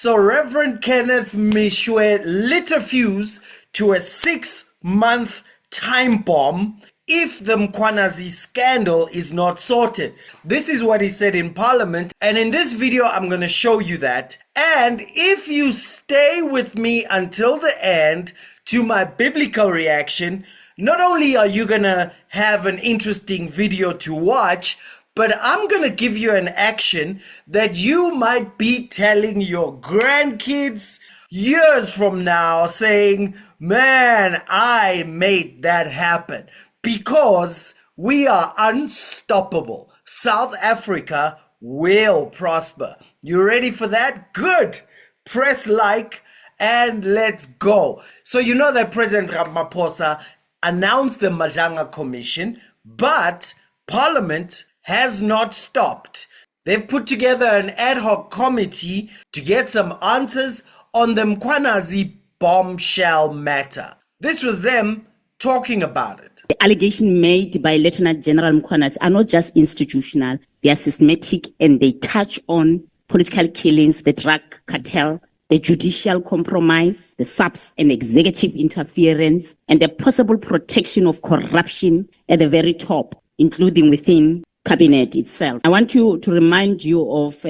So Reverend Kenneth Meshoe lit a fuse to a 6-month time bomb if the Mkhwanazi scandal is not sorted. This is what he said in Parliament, and in this video I'm going to show you that. And if you stay with me until the end to my biblical reaction, not only are you going to have an interesting video to watch, but I'm going to give you an action that you might be telling your grandkids years from now, saying, man, I made that happen, because we are unstoppable. South Africa will prosper. You ready for that? Good. Press like and let's go. So you know that President Ramaphosa announced the Madlanga Commission, but Parliament has not stopped. They've put together an ad hoc committee to get some answers on the Mkhwanazi bombshell matter. This was them talking about it. The allegations made by Lieutenant General Mkhwanazi are not just institutional, they are systematic, and they touch on political killings, the drug cartel, the judicial compromise, the subs and executive interference, and the possible protection of corruption at the very top, including within cabinet itself. I want to remind you of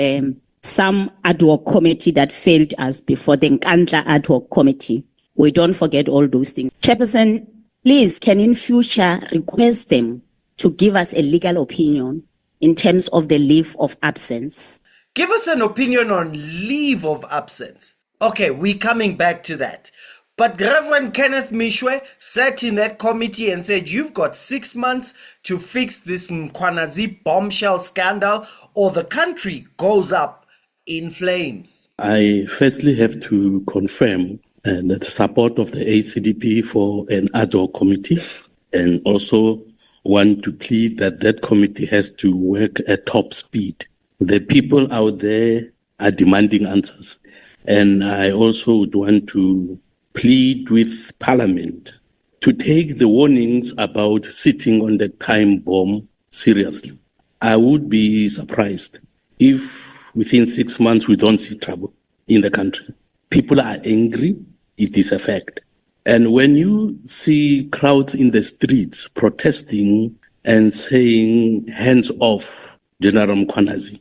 some ad hoc committee that failed us before, the Nkandla ad hoc committee. We don't forget all those things. Chairperson, please, can in future request them to give us a legal opinion in terms of the leave of absence? Give us an opinion on leave of absence. Okay, we're coming back to that. But Reverend Kenneth Meshoe sat in that committee and said, you've got 6 months to fix this Mkhwanazi bombshell scandal, or the country goes up in flames. I firstly have to confirm the support of the ACDP for an ad hoc committee, and also want to plead that that committee has to work at top speed. The people out there are demanding answers. And I also would want to plead with Parliament to take the warnings about sitting on the time bomb seriously. I would be surprised if within 6 months we don't see trouble in the country. People are angry, it is a fact. And when you see crowds in the streets protesting and saying, hands off General Mkhwanazi,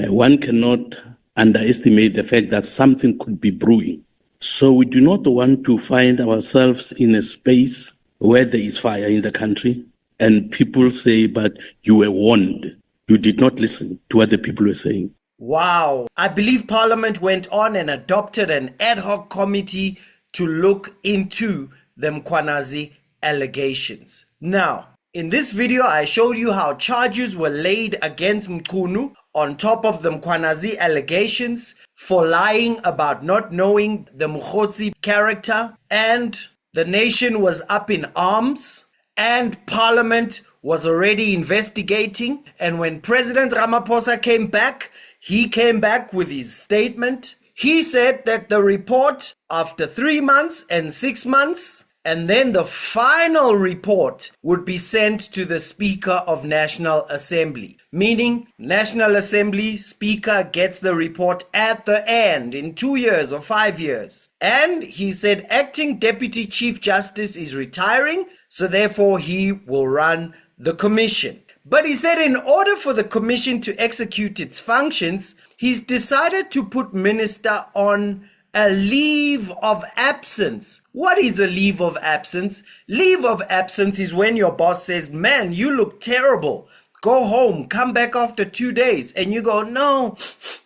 one cannot underestimate the fact that something could be brewing. So we do not want to find ourselves in a space where there is fire in the country and people say, but you were warned. You did not listen to what the people were saying. Wow. I believe Parliament went on and adopted an ad hoc committee to look into the Mkhwanazi allegations. Now, in this video, I showed you how charges were laid against Mkhunu on top of the Mkhwanazi allegations for lying about not knowing the Mkhotsi character, and the nation was up in arms, and Parliament was already investigating. And when President Ramaphosa came back, he came back with his statement. He said that the report after 3 months and 6 months, and then the final report would be sent to the Speaker of National Assembly. Meaning, National Assembly Speaker gets the report at the end in 2 years or 5 years. And he said acting Deputy Chief Justice is retiring, so therefore he will run the commission. But he said in order for the commission to execute its functions, he's decided to put Minister on a leave of absence. What is a leave of absence? Leave of absence is when your boss says, man, you look terrible. Go home, come back after 2 days. And you go, no,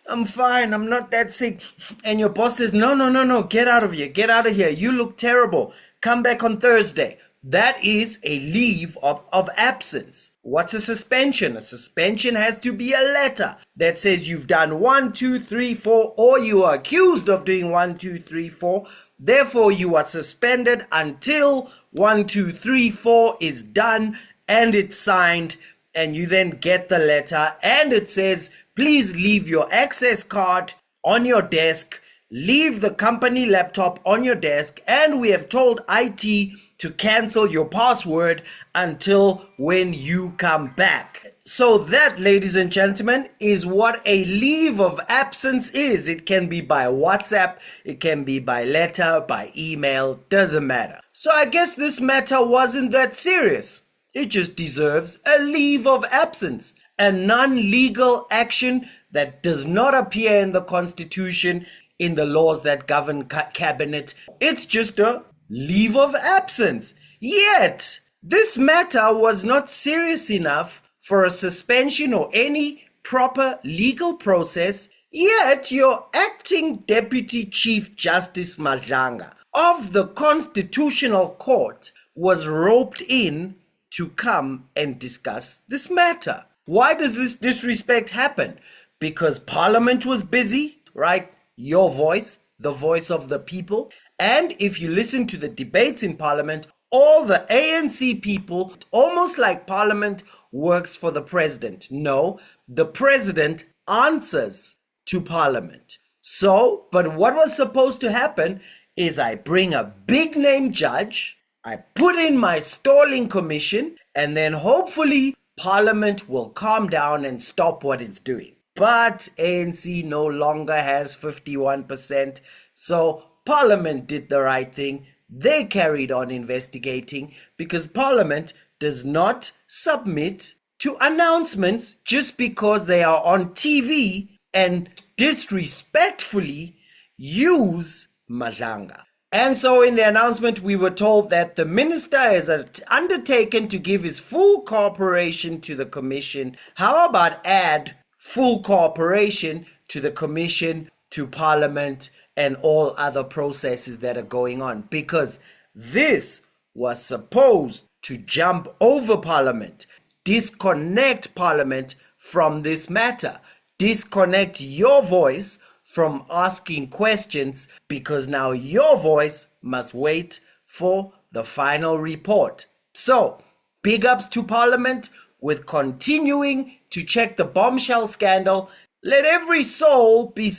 I'm fine. I'm not that sick. And your boss says, no, get out of here. Get out of here. You look terrible. Come back on Thursday. That is a leave of absence. What's a suspension? A suspension has to be a letter that says you've done 1, 2, 3, 4, or you are accused of doing 1, 2, 3, 4. Therefore, you are suspended until 1, 2, 3, 4 is done and it's signed, and you then get the letter and it says, please leave your access card on your desk. leave the company laptop on your desk, and we have told IT to cancel your password until when you come back. So that, ladies and gentlemen, is what a leave of absence is. It can be by WhatsApp, it can be by letter, by email, doesn't matter. So I guess this matter wasn't that serious. It just deserves a leave of absence, a non-legal action that does not appear in the Constitution, in the laws that govern cabinet. It's just a leave of absence. Yet, this matter was not serious enough for a suspension or any proper legal process, yet your acting Deputy Chief Justice Madlanga of the Constitutional Court was roped in to come and discuss this matter. Why does this disrespect happen? Because Parliament was busy, right? Your voice, the voice of the people. And if you listen to the debates in Parliament, all the ANC people, almost like Parliament works for the president. No, the president answers to Parliament. So, but what was supposed to happen is I bring a big name judge, I put in my stalling commission, and then hopefully Parliament will calm down and stop what it's doing. But ANC no longer has 51%, so Parliament did the right thing. They carried on investigating because Parliament does not submit to announcements just because they are on TV and disrespectfully use Madlanga. And so in the announcement, we were told that the minister has undertaken to give his full cooperation to the commission. How about add full cooperation to the commission, to Parliament, and all other processes that are going on? Because this was supposed to jump over Parliament, disconnect Parliament from this matter, disconnect your voice from asking questions, because now your voice must wait for the final report. So, big ups to Parliament with continuing to check the bombshell scandal. Let every soul be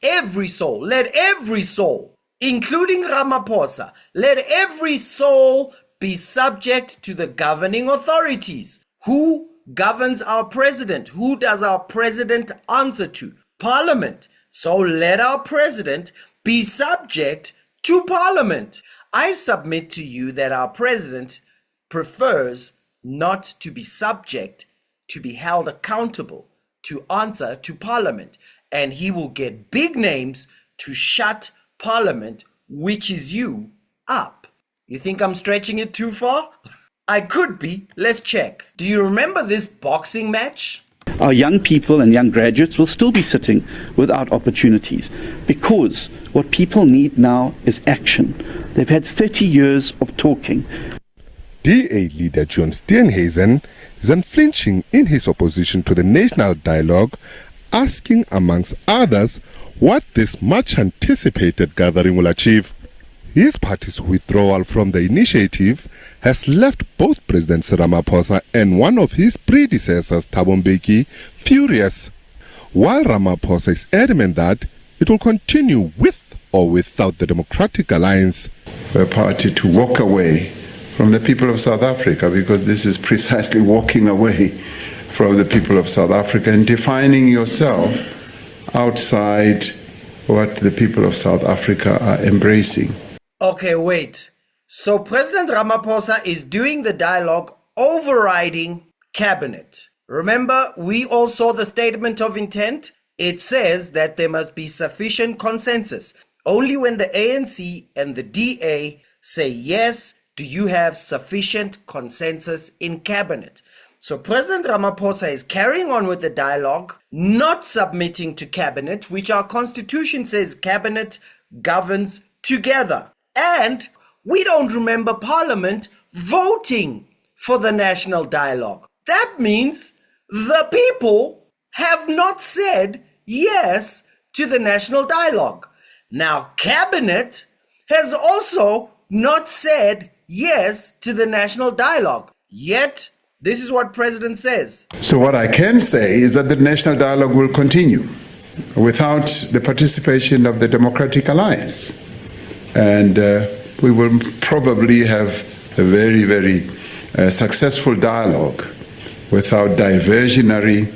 every soul, including Ramaphosa, let every soul be subject to the governing authorities. Who governs our president? Who does our president answer to? Parliament. So let our president be subject to Parliament. I submit to you that our president prefers not to be subject, to be held accountable, to answer to Parliament. And he will get big names to shut Parliament, which is you, up. You think I'm stretching it too far? I could be. Let's check. Do you remember this boxing match? Our young people and young graduates will still be sitting without opportunities because what people need now is action. They've had 30 years of talking. DA leader John Steenhuisen is unflinching in his opposition to the national dialogue, asking amongst others what this much anticipated gathering will achieve. His party's withdrawal from the initiative has left both President Ramaphosa and one of his predecessors, Thabo Mbeki, furious, while Ramaphosa is adamant that it will continue with or without the Democratic Alliance. For a party to walk away from the people of South Africa, because this is precisely walking away from the people of South Africa and defining yourself outside what the people of South Africa are embracing. Okay, wait. So President Ramaphosa is doing the dialogue overriding cabinet. Remember, we all saw the statement of intent. It says that there must be sufficient consensus. Only when the ANC and the DA say yes, do you have sufficient consensus in cabinet. So President Ramaphosa is carrying on with the dialogue, not submitting to cabinet, which our constitution says cabinet governs together. And we don't remember Parliament voting for the national dialogue. That means the people have not said yes to the national dialogue. Now, cabinet has also not said yes to the national dialogue. Yet, this is what President says. So what I can say is that the national dialogue will continue. without the participation of the Democratic Alliance. And we will probably have a very, very successful dialogue without diversionary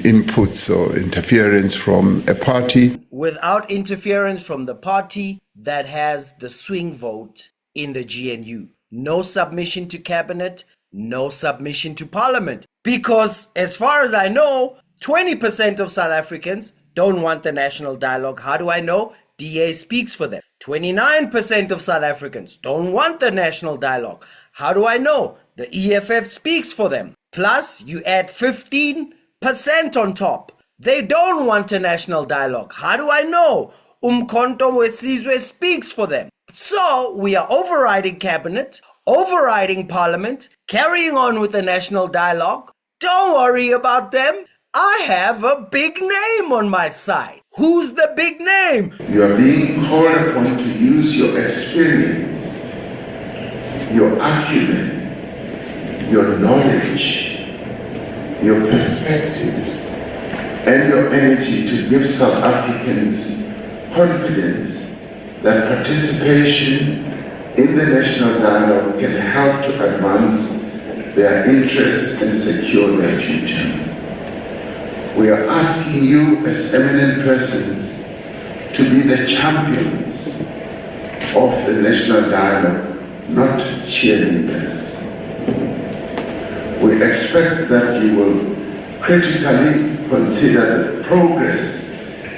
inputs or interference from a party. Without interference from the party that has the swing vote in the GNU. No submission to cabinet, no submission to parliament. Because as far as I know, 20% of South Africans don't want the national dialogue. How do I know? DA speaks for them. 29% of South Africans don't want the national dialogue. How do I know? The EFF speaks for them. Plus, you add 15% on top. They don't want a national dialogue. How do I know? Umkhonto Wesizwe speaks for them. So, we are overriding cabinet, overriding parliament, carrying on with the national dialogue. Don't worry about them. I have a big name on my side. Who's the big name? You are being called upon to use your experience, your acumen, your knowledge, your perspectives, and your energy to give South Africans confidence that participation in the national dialogue can help to advance their interests and secure their future. We are asking you as eminent persons to be the champions of the national dialogue, not cheerleaders. We expect that you will critically consider the progress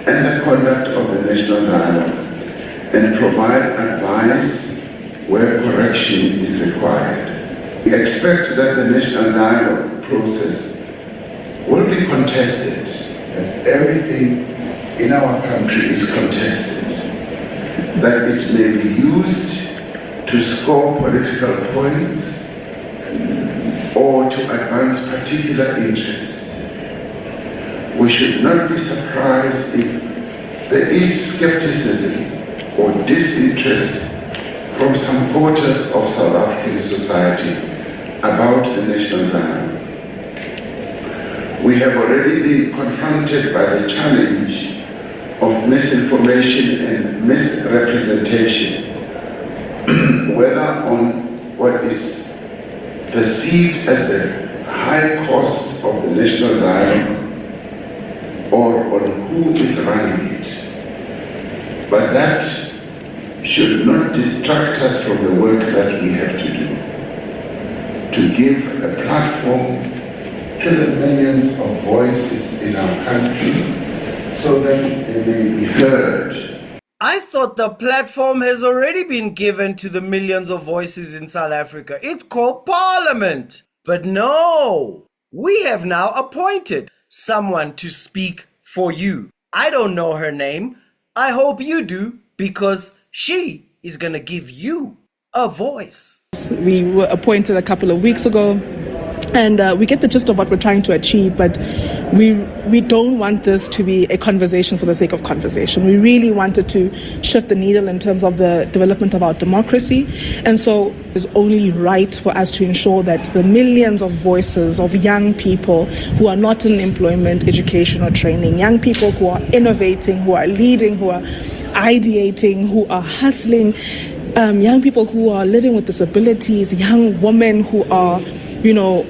and the conduct of the national dialogue and provide advice where correction is required. We expect that the national dialogue process will be contested, as everything in our country is contested, that it may be used to score political points or to advance particular interests. We should not be surprised if there is skepticism or disinterest from some quarters of South African society about the national dialogue. We have already been confronted by the challenge of misinformation and misrepresentation, whether on what is perceived as the high cost of the national dialogue or on who is running it. But that should not distract us from the work that we have to do, to give a platform to the millions of voices in our country so that they may be heard. I thought the platform has already been given to the millions of voices in South Africa. It's called Parliament. But no, we have now appointed someone to speak for you. I don't know her name. I hope you do, because she is going to give you a voice. We were appointed a couple of weeks ago, and we get the gist of what we're trying to achieve, but we don't want this to be a conversation for the sake of conversation. We really wanted to shift the needle in terms of the development of our democracy, and so it's only right for us to ensure that the millions of voices of young people who are not in employment, education or training, young people who are innovating, who are leading, who are ideating, who are hustling, young people who are living with disabilities, young women who are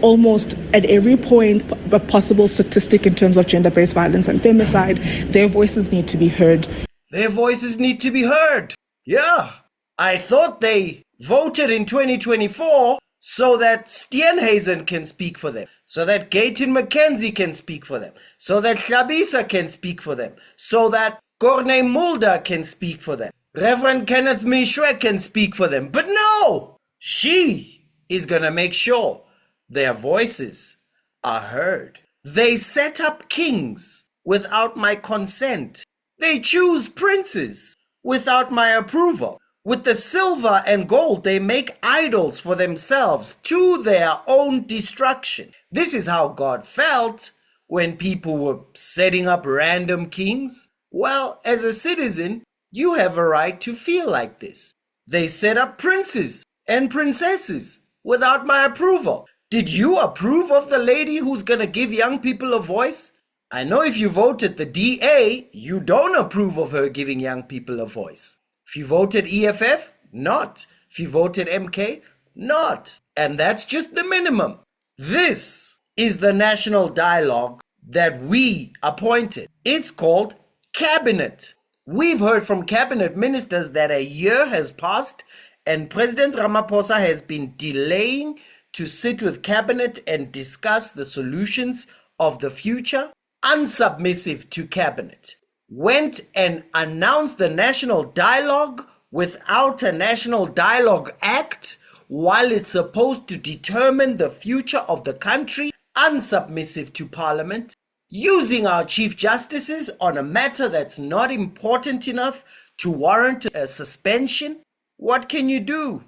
almost at every point a possible statistic in terms of gender-based violence and femicide, their voices need to be heard. Their voices need to be heard. Yeah. I thought they voted in 2024 so that Steenhuisen can speak for them, so that Gayton McKenzie can speak for them, so that Hlabisa can speak for them, so that Corne Mulder can speak for them, Reverend Kenneth Meshoe can speak for them. But no! She is going to make sure their voices are heard. They set up kings without my consent. They choose princes without my approval. With the silver and gold, they make idols for themselves to their own destruction. This is how God felt when people were setting up random kings. Well, as a citizen, you have a right to feel like this. They set up princes and princesses without my approval. Did you approve of the lady who's going to give young people a voice? I know if you voted the DA, you don't approve of her giving young people a voice. If you voted EFF, not. If you voted MK, not. And that's just the minimum. This is the national dialogue that we appointed. It's called Cabinet. We've heard from cabinet ministers that a year has passed and President Ramaphosa has been delaying to sit with cabinet and discuss the solutions of the future. Unsubmissive to cabinet. Went and announced the national dialogue without a National Dialogue Act while it's supposed to determine the future of the country. Unsubmissive to Parliament. Using our Chief Justices on a matter that's not important enough to warrant a suspension. What can you do?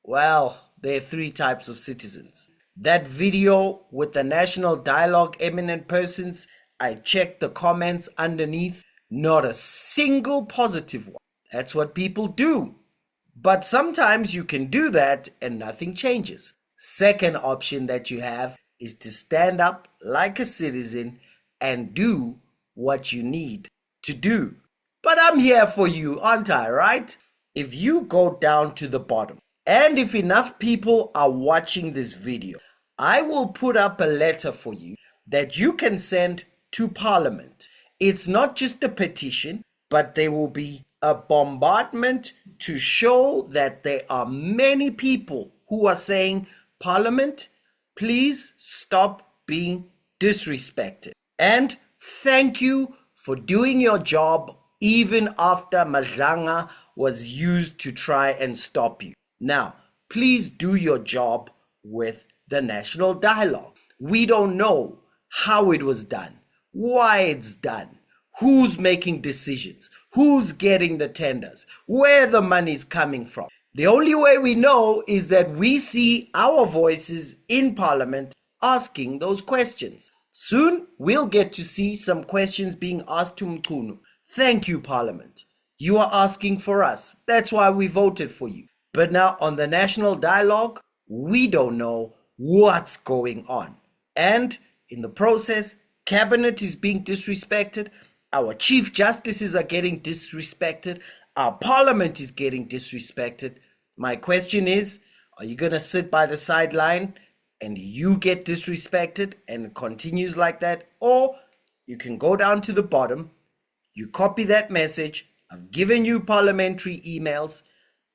Well, there are three types of citizens. That video with the national dialogue eminent persons, I checked the comments underneath, not a single positive one. That's what people do. But sometimes you can do that and nothing changes. Second option that you have is to stand up like a citizen and do what you need to do. But I'm here for you, aren't I, right? If you go down to the bottom, and if enough people are watching this video, I will put up a letter for you that you can send to Parliament. It's not just a petition, but there will be a bombardment to show that there are many people who are saying, Parliament, please stop being disrespected. And thank you for doing your job even after Madlanga was used to try and stop you. Now, please do your job with the national dialogue. We don't know how it was done, why it's done, who's making decisions, who's getting the tenders, where the money's coming from. The only way we know is that we see our voices in Parliament asking those questions. Soon, we'll get to see some questions being asked to Mkhunu. Thank you, Parliament. You are asking for us. That's why we voted for you. But now on the national dialogue, we don't know what's going on. And in the process, cabinet is being disrespected. Our chief justices are getting disrespected. Our parliament is getting disrespected. My question is, are you going to sit by the sideline and you get disrespected and it continues like that? Or you can go down to the bottom, you copy that message. I've given you parliamentary emails.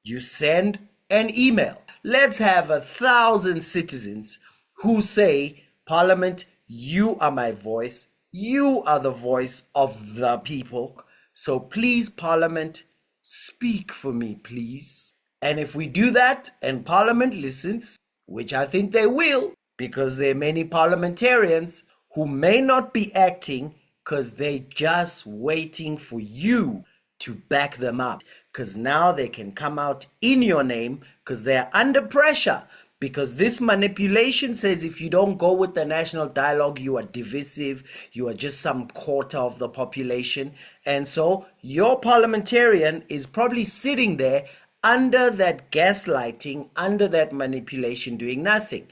You send an email. Let's have 1,000 citizens who say, Parliament, you are my voice. You are the voice of the people. So please, Parliament, speak for me, please. And if we do that and Parliament listens, which I think they will, because there are many parliamentarians who may not be acting because they're just waiting for you to back them up. Because now they can come out in your name because they're under pressure. Because this manipulation says if you don't go with the national dialogue, you are divisive, you are just some quarter of the population. And so your parliamentarian is probably sitting there under that gaslighting, under that manipulation, doing nothing.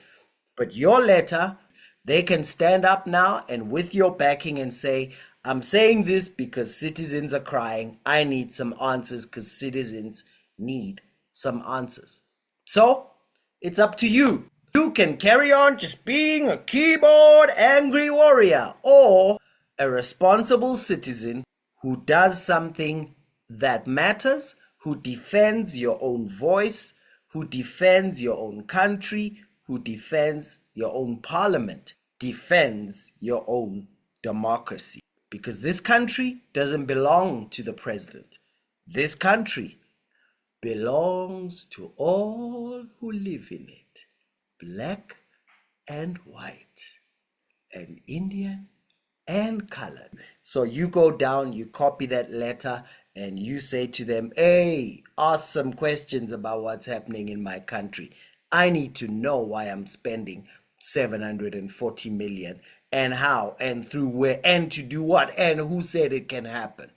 But your letter, they can stand up now and with your backing and say, I'm saying this because citizens are crying. I need some answers because citizens need some answers. So it's up to you. You can carry on just being a keyboard angry warrior or a responsible citizen who does something that matters, who defends your own voice, who defends your own country, who defends your own parliament, defends your own democracy. Because this country doesn't belong to the president. This country belongs to all who live in it, black and white, and Indian and colored. So you go down, you copy that letter, and you say to them, hey, ask some questions about what's happening in my country. I need to know why I'm spending 740 million and how and through where and to do what and who said it can happen.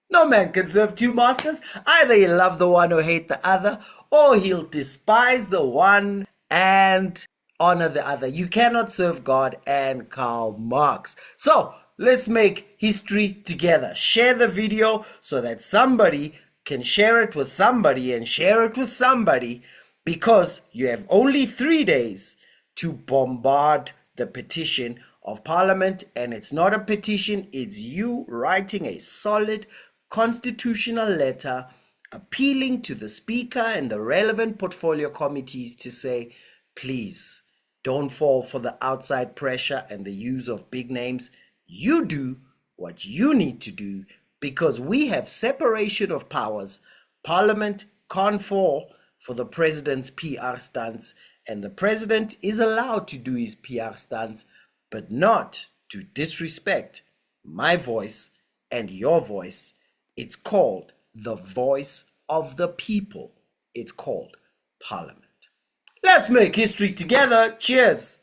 No man can serve two masters. Either he'll love the one or hate the other, or he'll despise the one and honor the other. You cannot serve God and Karl Marx. So let's make history together. Share the video so that somebody can share it with somebody and share it with somebody, because you have only 3 days to bombard the petition of Parliament. And it's not a petition, it's you writing a solid constitutional letter appealing to the Speaker and the relevant portfolio committees to say, please don't fall for the outside pressure and the use of big names. You do what you need to do, because we have separation of powers. Parliament can't fall for the president's PR stunts, and the president is allowed to do his PR stunts, but not to disrespect my voice and your voice. It's called the voice of the people. It's called Parliament. Let's make history together. Cheers.